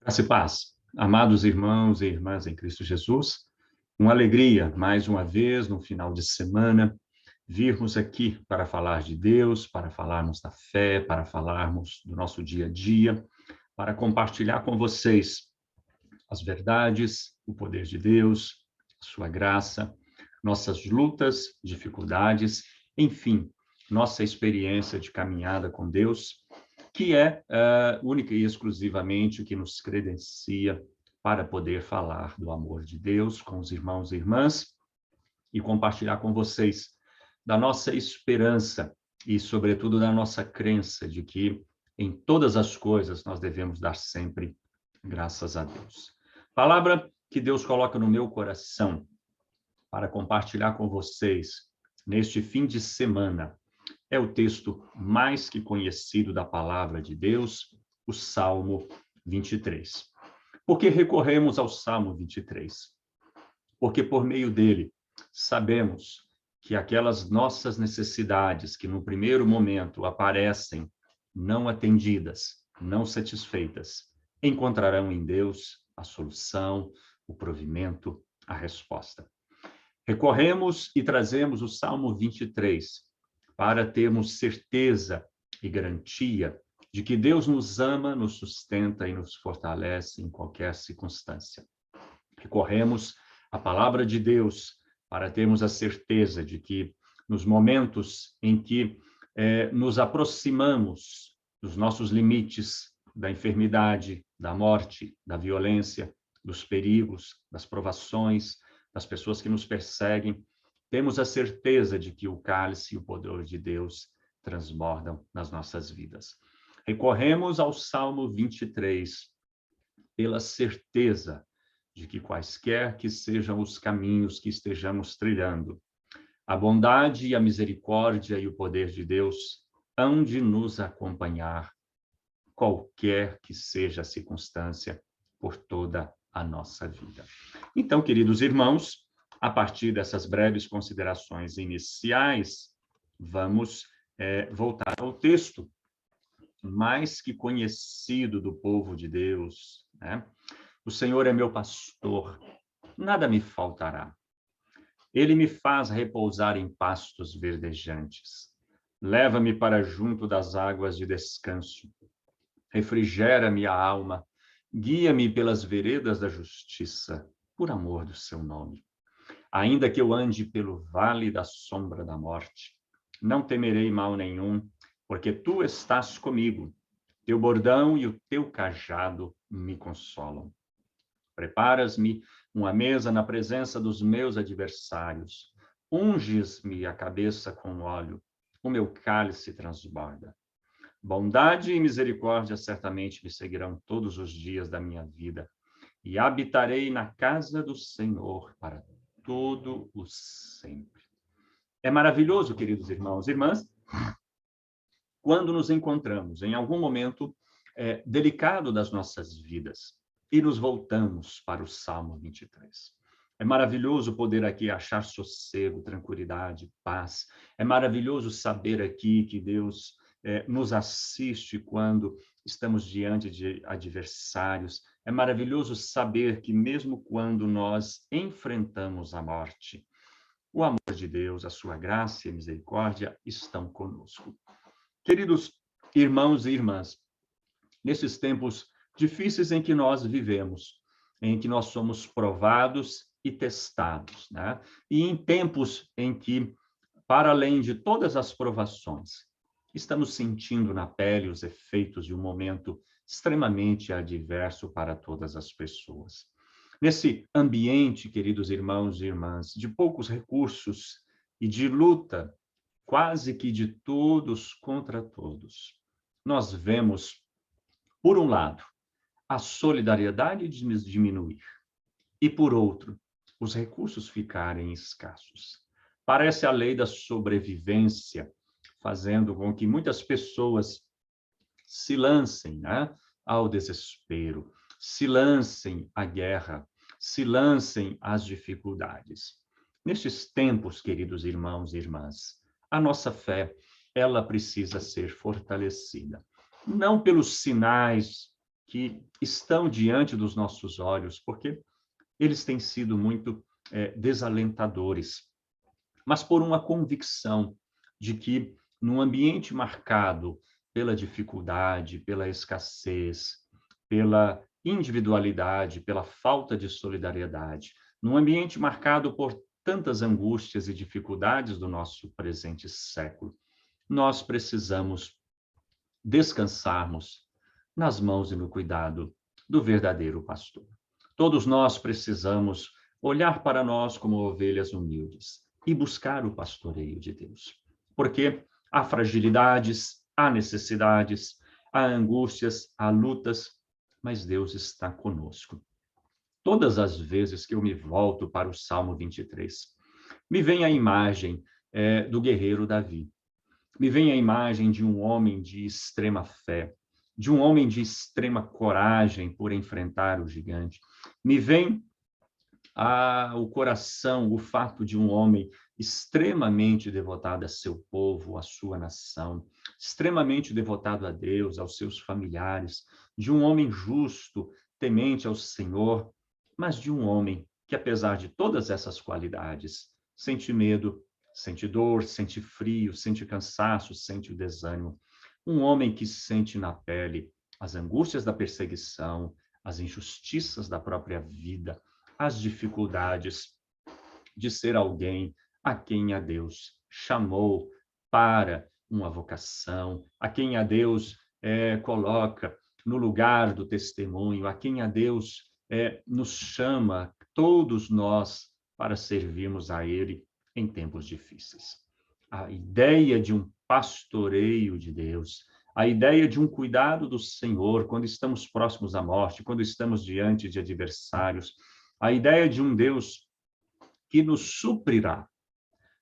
Graça e paz, amados irmãos e irmãs em Cristo Jesus, uma alegria, mais uma vez, no final de semana, virmos aqui para falar de Deus, para falarmos da fé, para falarmos do nosso dia a dia, para compartilhar com vocês as verdades, o poder de Deus, a sua graça, nossas lutas, dificuldades, enfim, nossa experiência de caminhada com Deus, que é única e exclusivamente o que nos credencia para poder falar do amor de Deus com os irmãos e irmãs e compartilhar com vocês da nossa esperança e, sobretudo, da nossa crença de que em todas as coisas nós devemos dar sempre graças a Deus. Palavra que Deus coloca no meu coração para compartilhar com vocês neste fim de semana é o texto mais que conhecido da palavra de Deus, o Salmo 23. Por que recorremos ao Salmo 23? Porque por meio dele sabemos que aquelas nossas necessidades que no primeiro momento aparecem não atendidas, não satisfeitas, encontrarão em Deus a solução, o provimento, a resposta. Recorremos e trazemos o Salmo 23 para termos certeza e garantia de que Deus nos ama, nos sustenta e nos fortalece em qualquer circunstância. Recorremos à palavra de Deus para termos a certeza de que nos momentos em que nos aproximamos dos nossos limites, da enfermidade, da morte, da violência, dos perigos, das provações, das pessoas que nos perseguem, temos a certeza de que o cálice e o poder de Deus transbordam nas nossas vidas. Recorremos ao Salmo 23 pela certeza de que quaisquer que sejam os caminhos que estejamos trilhando, a bondade e a misericórdia e o poder de Deus hão de nos acompanhar, qualquer que seja a circunstância, por toda a nossa vida. Então, queridos irmãos, a partir dessas breves considerações iniciais, vamos voltar ao texto mais que conhecido do povo de Deus, né? O Senhor é meu pastor, nada me faltará. Ele me faz repousar em pastos verdejantes. Leva-me para junto das águas de descanso. Refrigera-me a alma. Guia-me pelas veredas da justiça, por amor do seu nome. Ainda que eu ande pelo vale da sombra da morte, não temerei mal nenhum, porque tu estás comigo. Teu bordão e o teu cajado me consolam. Preparas-me uma mesa na presença dos meus adversários. Unges-me a cabeça com óleo. O meu cálice transborda. Bondade e misericórdia certamente me seguirão todos os dias da minha vida. E habitarei na casa do Senhor para todo o sempre. É maravilhoso, queridos irmãos e irmãs, quando nos encontramos em algum momento delicado das nossas vidas e nos voltamos para o Salmo 23. É maravilhoso poder aqui achar sossego, tranquilidade, paz. É maravilhoso saber aqui que Deus nos assiste quando estamos diante de adversários. É maravilhoso saber que mesmo quando nós enfrentamos a morte, o amor de Deus, a sua graça e a misericórdia estão conosco. Queridos irmãos e irmãs, nesses tempos difíceis em que nós vivemos, em que nós somos provados e testados, né? E em tempos em que, para além de todas as provações, estamos sentindo na pele os efeitos de um momento extremamente adverso para todas as pessoas. Nesse ambiente, queridos irmãos e irmãs, de poucos recursos e de luta, quase que de todos contra todos, nós vemos, por um lado, a solidariedade diminuir e, por outro, os recursos ficarem escassos. Parece a lei da sobrevivência, fazendo com que muitas pessoas se lancem, né, ao desespero, se lancem à guerra, se lancem às dificuldades. Nestes tempos, queridos irmãos e irmãs, a nossa fé, ela precisa ser fortalecida. Não pelos sinais que estão diante dos nossos olhos, porque eles têm sido muito desalentadores, mas por uma convicção de que, num ambiente marcado pela dificuldade, pela escassez, pela individualidade, pela falta de solidariedade, num ambiente marcado por tantas angústias e dificuldades do nosso presente século, nós precisamos descansarmos nas mãos e no cuidado do verdadeiro pastor. Todos nós precisamos olhar para nós como ovelhas humildes e buscar o pastoreio de Deus. Porque há fragilidades, há necessidades, há angústias, há lutas, mas Deus está conosco. Todas as vezes que eu me volto para o Salmo 23, me vem a imagem do guerreiro Davi. Me vem a imagem de um homem de extrema fé, de um homem de extrema coragem por enfrentar o gigante. Me vem ao coração o fato de um homem extremamente devotado a seu povo, à sua nação, extremamente devotado a Deus, aos seus familiares, de um homem justo, temente ao Senhor, mas de um homem que, apesar de todas essas qualidades, sente medo, sente dor, sente frio, sente cansaço, sente o desânimo. Um homem que sente na pele as angústias da perseguição, as injustiças da própria vida, as dificuldades de ser alguém a quem a Deus chamou para uma vocação, a quem a Deus coloca no lugar do testemunho, a quem a Deus nos chama, todos nós, para servirmos a Ele em tempos difíceis. A ideia de um pastoreio de Deus, a ideia de um cuidado do Senhor quando estamos próximos à morte, quando estamos diante de adversários, a ideia de um Deus que nos suprirá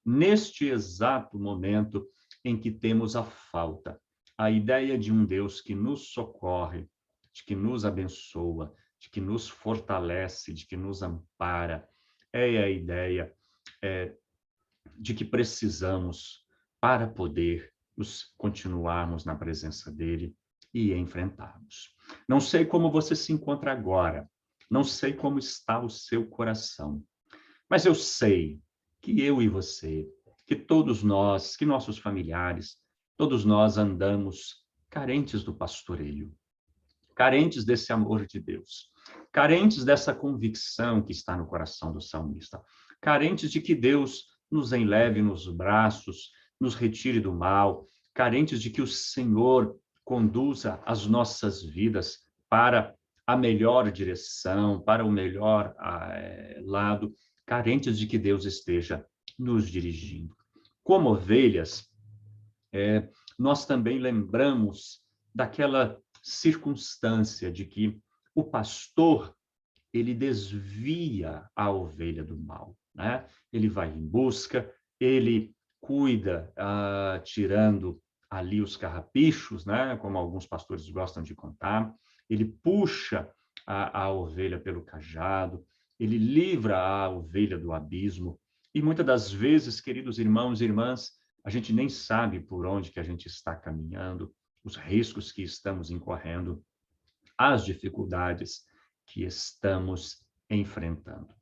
neste exato momento em que temos a falta. A ideia de um Deus que nos socorre, de que nos abençoa, de que nos fortalece, de que nos ampara. É a ideia de que precisamos para poder continuarmos na presença dele e enfrentarmos. Não sei como você se encontra agora, não sei como está o seu coração, mas eu sei que eu e você, que todos nós, que nossos familiares, todos nós andamos carentes do pastoreio, carentes desse amor de Deus, carentes dessa convicção que está no coração do salmista, carentes de que Deus nos enleve nos braços, nos retire do mal, carentes de que o Senhor conduza as nossas vidas para a melhor direção, para o melhor lado, carentes de que Deus esteja nos dirigindo. Como ovelhas, nós também lembramos daquela circunstância de que o pastor, ele desvia a ovelha do mal, né? Ele vai em busca, ele cuida, tirando ali os carrapichos, né? Como alguns pastores gostam de contar, ele puxa a ovelha pelo cajado, ele livra a ovelha do abismo, e muitas das vezes, queridos irmãos e irmãs, a gente nem sabe por onde que a gente está caminhando, os riscos que estamos incorrendo, as dificuldades que estamos enfrentando.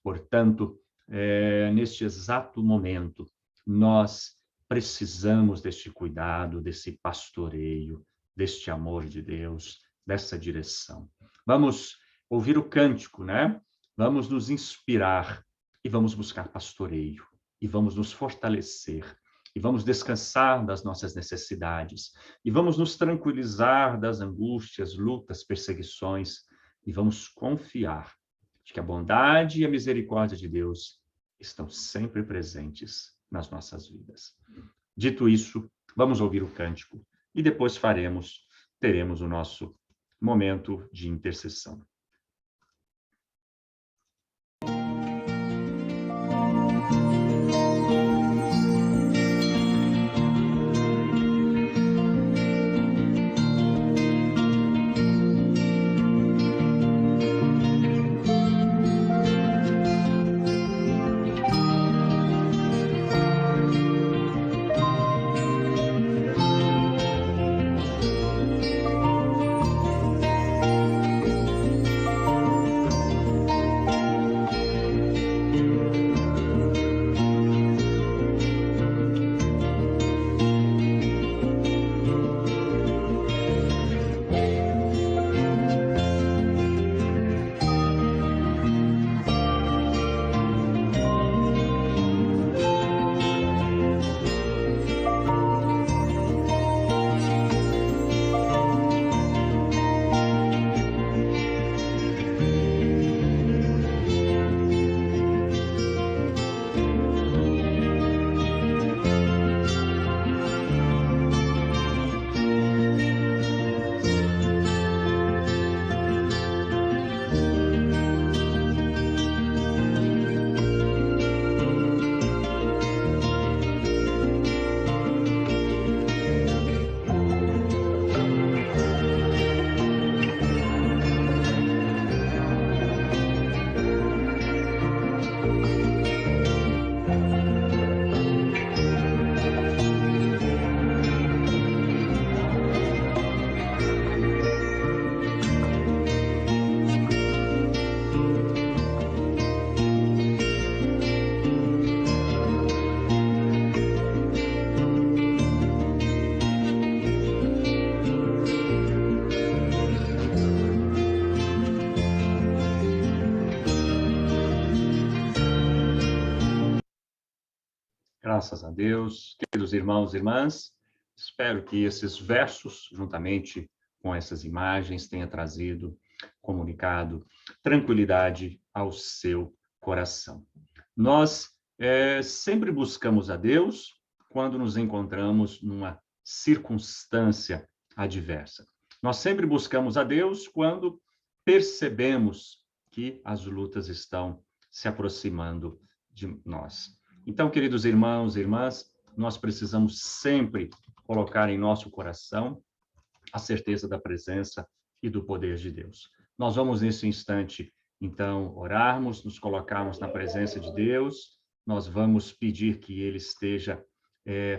Portanto, neste exato momento, nós precisamos deste cuidado, desse pastoreio, deste amor de Deus, dessa direção. Vamos ouvir o cântico, né? Vamos nos inspirar e vamos buscar pastoreio, e vamos nos fortalecer, e vamos descansar das nossas necessidades, e vamos nos tranquilizar das angústias, lutas, perseguições, e vamos confiar de que a bondade e a misericórdia de Deus estão sempre presentes nas nossas vidas. Dito isso, vamos ouvir o cântico e depois teremos o nosso momento de intercessão. Graças a Deus. Queridos irmãos e irmãs, espero que esses versos, juntamente com essas imagens, tenha trazido, comunicado tranquilidade ao seu coração. Nós sempre buscamos a Deus quando nos encontramos numa circunstância adversa. Nós sempre buscamos a Deus quando percebemos que as lutas estão se aproximando de nós. Então, queridos irmãos e irmãs, nós precisamos sempre colocar em nosso coração a certeza da presença e do poder de Deus. Nós vamos, nesse instante, então, orarmos, nos colocarmos na presença de Deus, nós vamos pedir que Ele esteja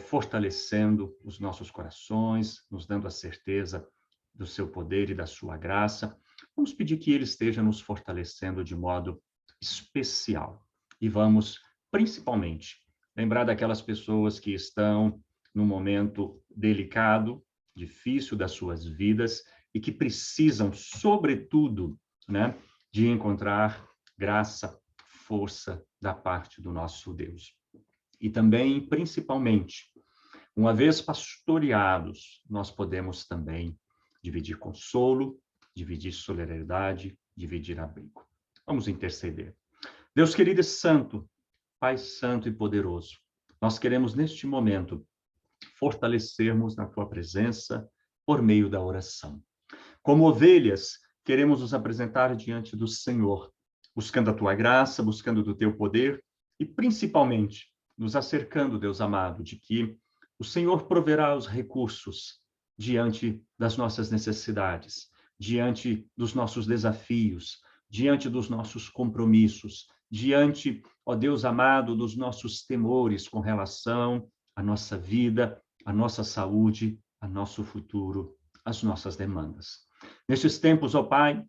fortalecendo os nossos corações, nos dando a certeza do seu poder e da sua graça. Vamos pedir que Ele esteja nos fortalecendo de modo especial. E vamos, principalmente, lembrar daquelas pessoas que estão num momento delicado, difícil das suas vidas e que precisam, sobretudo, de encontrar graça, força da parte do nosso Deus. E também, principalmente, uma vez pastoreados, nós podemos também dividir consolo, dividir solidariedade, dividir abrigo. Vamos interceder. Deus querido e santo, Pai santo e poderoso, nós queremos neste momento fortalecermos na tua presença por meio da oração. Como ovelhas, queremos nos apresentar diante do Senhor, buscando a tua graça, buscando do teu poder e principalmente nos acercando, Deus amado, de que o Senhor proverá os recursos diante das nossas necessidades, diante dos nossos desafios, diante dos nossos compromissos, diante, ó Deus amado, dos nossos temores com relação à nossa vida, à nossa saúde, ao nosso futuro, às nossas demandas. Nesses tempos, ó Pai,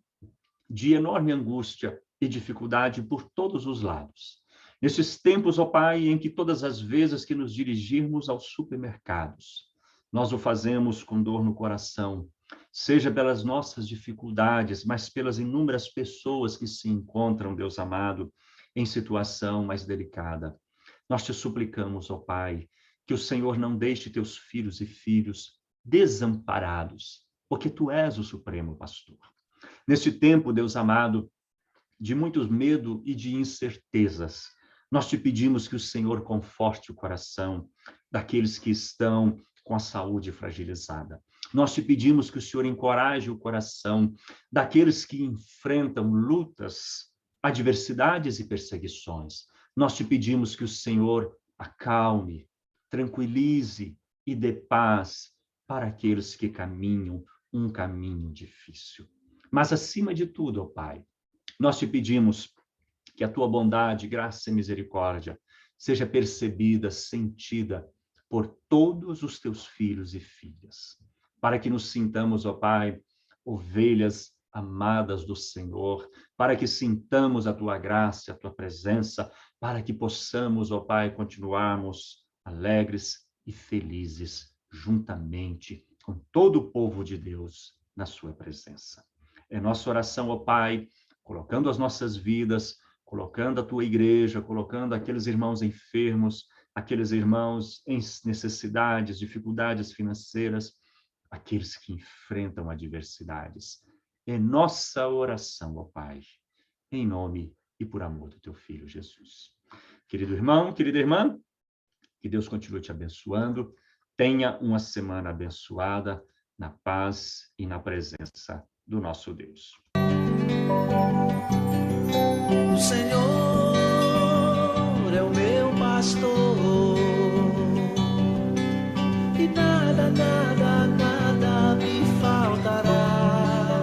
de enorme angústia e dificuldade por todos os lados. Nesses tempos, ó Pai, em que todas as vezes que nos dirigirmos aos supermercados, nós o fazemos com dor no coração, seja pelas nossas dificuldades, mas pelas inúmeras pessoas que se encontram, Deus amado, em situação mais delicada. Nós te suplicamos, ó Pai, que o Senhor não deixe teus filhos e filhos desamparados, porque tu és o supremo pastor. Neste tempo, Deus amado, de muito medo e de incertezas, nós te pedimos que o Senhor conforte o coração daqueles que estão com a saúde fragilizada. Nós te pedimos que o Senhor encoraje o coração daqueles que enfrentam lutas, adversidades e perseguições. Nós te pedimos que o Senhor acalme, tranquilize e dê paz para aqueles que caminham um caminho difícil. Mas, acima de tudo, ó Pai, nós te pedimos que a tua bondade, graça e misericórdia seja percebida, sentida por todos os teus filhos e filhas, para que nos sintamos, ó Pai, ovelhas amadas do Senhor, para que sintamos a tua graça, a tua presença, para que possamos, ó Pai, continuarmos alegres e felizes juntamente com todo o povo de Deus na sua presença. É nossa oração, ó Pai, colocando as nossas vidas, colocando a tua igreja, colocando aqueles irmãos enfermos, aqueles irmãos em necessidades, dificuldades financeiras, aqueles que enfrentam adversidades. É nossa oração, ó Pai, em nome e por amor do teu Filho Jesus. Querido irmão, querida irmã, que Deus continue te abençoando. Tenha uma semana abençoada na paz e na presença do nosso Deus. O Senhor é o meu pastor e nada, nada, nada me faltará.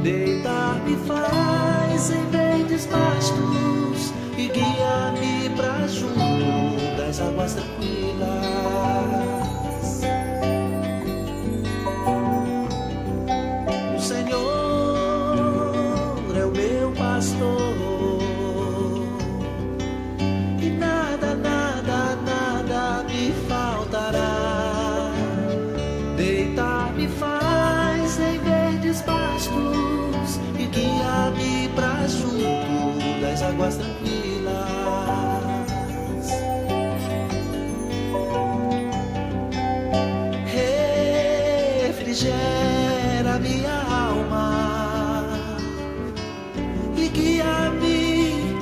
Deitar-me faz em verdes pastos e guia-me pra junto das águas tranquilas. O Senhor é o meu pastor e nada, nada, nada me faltará. Deitar-me faz em verdes pastos e guia-me pra junto das águas tranquilas. a minha alma e guia-me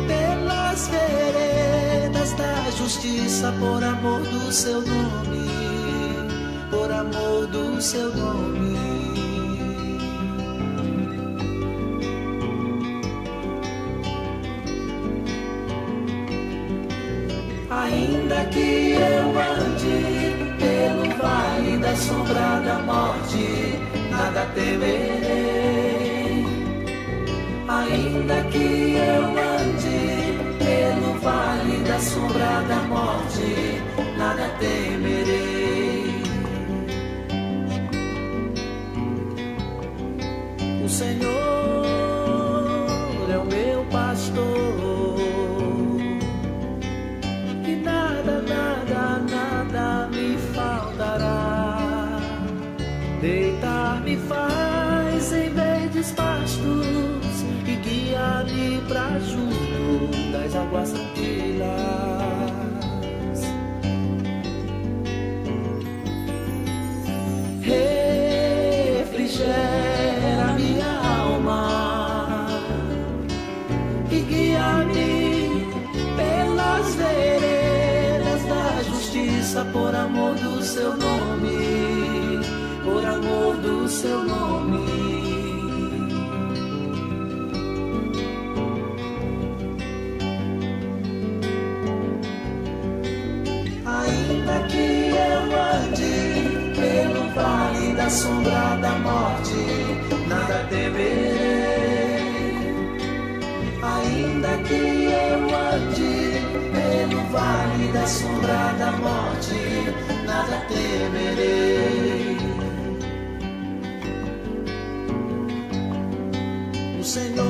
pelas veredas da justiça, por amor do seu nome, por amor do seu nome. Ainda que eu ande pelo vale da sombra da morte, nada temerei. Ainda que eu ande pelo vale da sombra da morte, nada temerei. O Senhor é o meu pastor, e nada, nada, nada me faltará. Deitar-me faz em verdes pastos e guia-me pra junto das águas tranquilas. Refrigera minha alma e guia-me pelas veredas da justiça, por amor do seu nome, por amor do seu nome. Ainda que eu ande pelo vale da sombra da morte, nada temerei. Ainda que eu ande pelo vale da sombra da morte, nada temerei. O Senhor